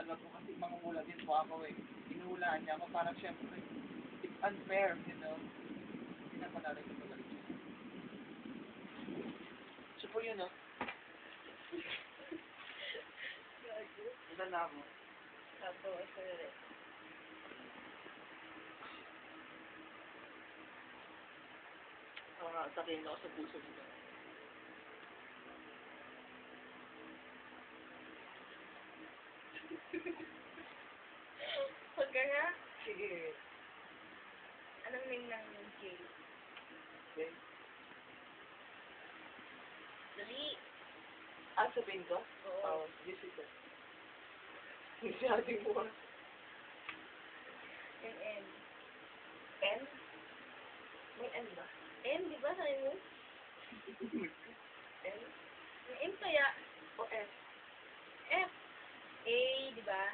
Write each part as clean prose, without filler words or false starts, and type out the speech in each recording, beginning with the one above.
talaga po kasi mangungula din po ako eh. Inuhulaan niya ako parang syempre, it's unfair, you know. Hindi na ko narinig ko talaga siya. So po yun, no? Ilan na ako? Tapos, Sakihin ako sa puso nito. Huwag ka nga. Sige. Anong name ng K? Okay. Dali. Sabihin ko? Oo. This is it. Hindi siya ating buwan. Yung N. N? May N ba? N, di ba sabi mo? N? May M kaya? O S? F. A, di ba?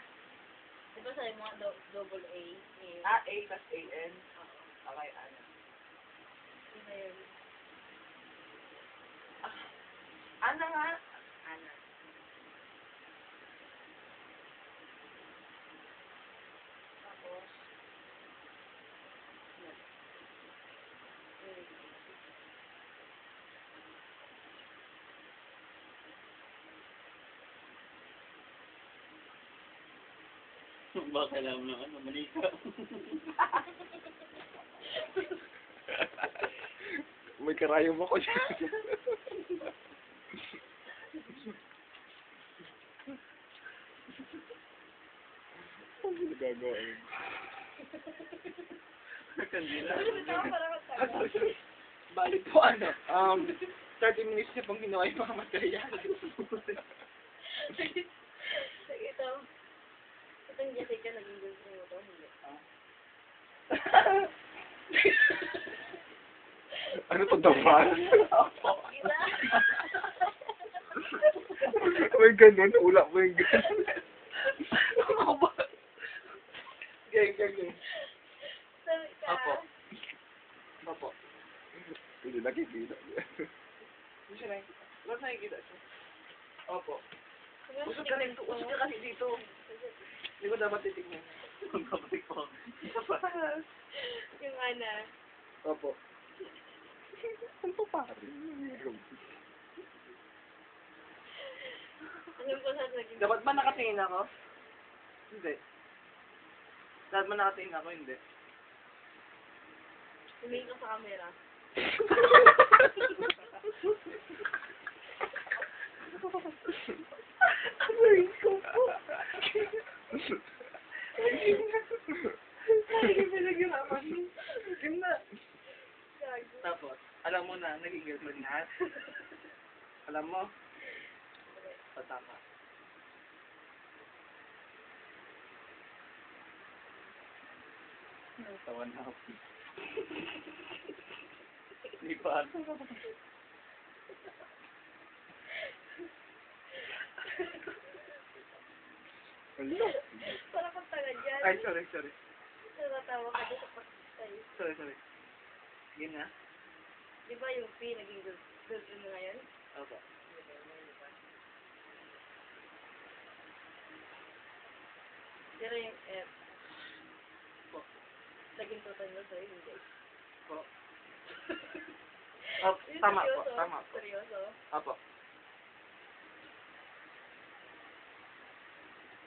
Di ba sabi mo double A? A plus A-N? Okay, ano? Yun na yun. Ana nga? Ana. Tapos, yan. Baka alam na ano, mali ka. May karayom ako dyan. Ano gagawin? Kandila. Balik po ano? 30 minutes na pong ginawa yung mga material. Sige, ito. Itong Jessica, naging girlfriend mo to, hindi. Ano to, dapat? Gila. May ganun, ulak mo yung ganun. Ako ba? Gang. Sabi ka. Apo. Hindi nakikita. Hindi siya nakikita. Ba't nakikita siya? Opo. Siguro Usog ka rin. Usog ka kasi dito. Hindi ko dapat titignan. Ang kapatid ko. Yung Ana. Opo. Ano to pare? Alam ko sa naging... Dapat ba nakatingin ako? Hindi. Dapat ba nakatingin ako? Hindi. Tumingin ka sa camera. Aray ko po. Ay, pinaghirapan mo. Yun na. Gago. Tapos, alam mo na, naging girlfriend na. Alam mo? Patama. Tawan na ako. Hindi pa. Hello. Para kang taga dyan. Ay, sorry. Natatawa ka doon sa pag-style. Sorry. Yun na? Di ba yung P naging girlfriend mo ngayon? Opo. Pero yung F, Po. naging total mo sa'yo, hindi. Po. Oh, tama po. Seryoso? Opo.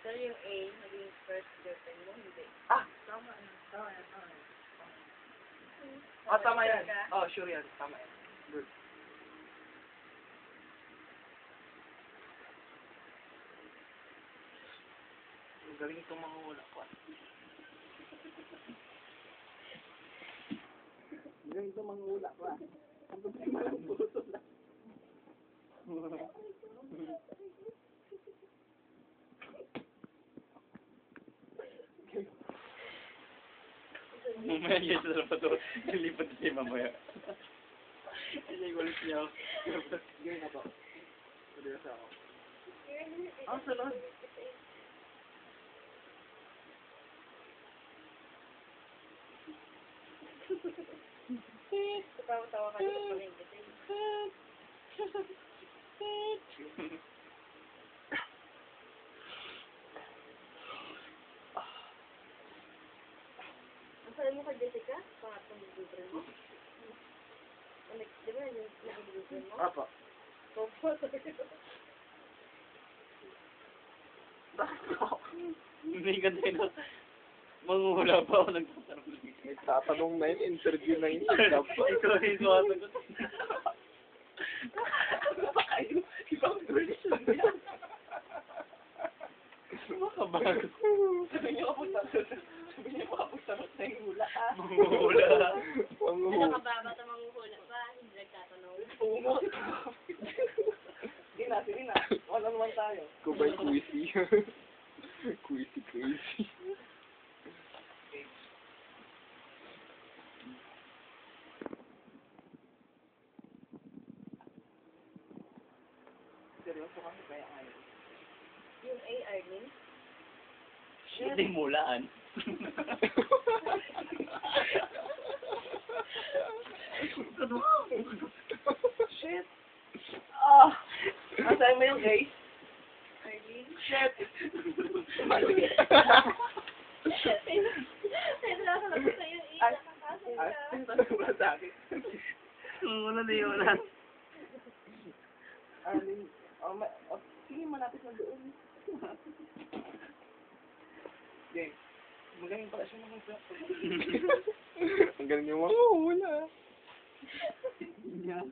Pero yung A, naging first girlfriend mo, hindi. Tama yan. Tama yan. Oh, sure yan. Tama yan. Good. Ang galing itong mga hula ko. Ang galing itong mga hula ko. Ang problema lang puso lang. Mamaya niya sa dapat to. Nilipat siya mamaya. Hindi ko ulit niya. Gawin na po. Pwede ako. Salon. Tawa-tawa ka dito pa rin kasi. mo kay Jessica? Pangatong girlfriend mo? Di ba yung naging girlfriend mo? Apa. Opo. Bakit ko? Hindi ka tayo. Manguhula pa ako nagtatanong. May tatanong na yun, interview na yun. Ikaw yung sumasagot. Ano ba kayo? Ibang version yan. Makabago. Sabi niyo kapag sarot na yung hula, ah. Manguhula. Ano ka ba? Bata manguhula pa? Hindi nagtatanong. Tungo. Sige na. Wala naman tayo. Kubay quizzy. Quizzy. Seryoso kami kaya ngayon. Yung A, Arlene? Hindi mulaan. Shit! Ah! Nasaan mo yung A? Arlene? Shit! Ay, nakakalap sa'yo A. Ay, Nakakasal ay, ka. tanong ba sa akin? Wala na yun. Wala. Arlene, sige, malapit na doon. Okay. Magaling pala siya mag-rap. Ang galing yung mga hula. Yeah.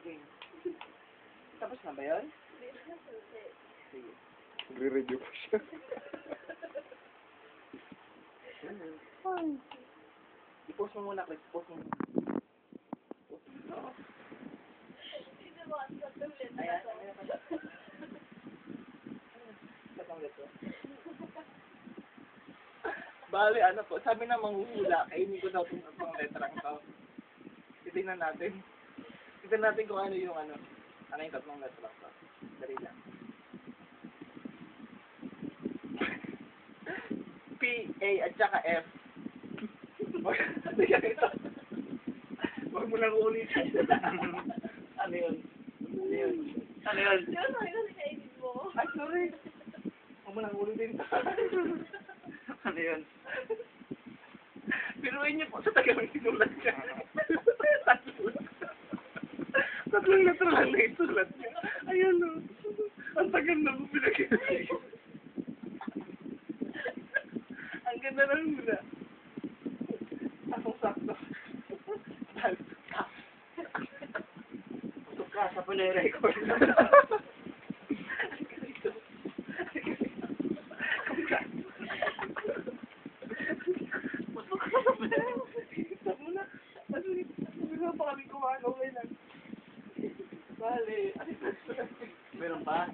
Okay. Tapos na ba yun? Sige. Nagre-review pa siya. I-post mo muna, Chris. Post mo muna. Hindi mo kasi ulit. Ayan. Katang dito. Bale, ano po, sabi na manghuhula, kainin ko daw itong pang letrang to. Titignan natin. Tignan natin kung ano yung ano yung tatlong letrang to. Dali lang. P, A, at saka F. Huwag mo lang ulitin. Ano yun? Ano yun? Ano yun? Di ba sabi ko sa kainin mo? Ay, sorry. Huwag mo lang ulitin. Ano yun? Piruin niyo po sa tagang sinulat niya. Tatlong letra lang na isulat niya. Ayan o. Ang tagal na mo pinag-isip. Ang ganda ng hula. Sakto-sakto. Ito ka, sa panay-record. Stop mo na. Sabi ko pa kami kumain. Okay lang. Bale. Meron pa?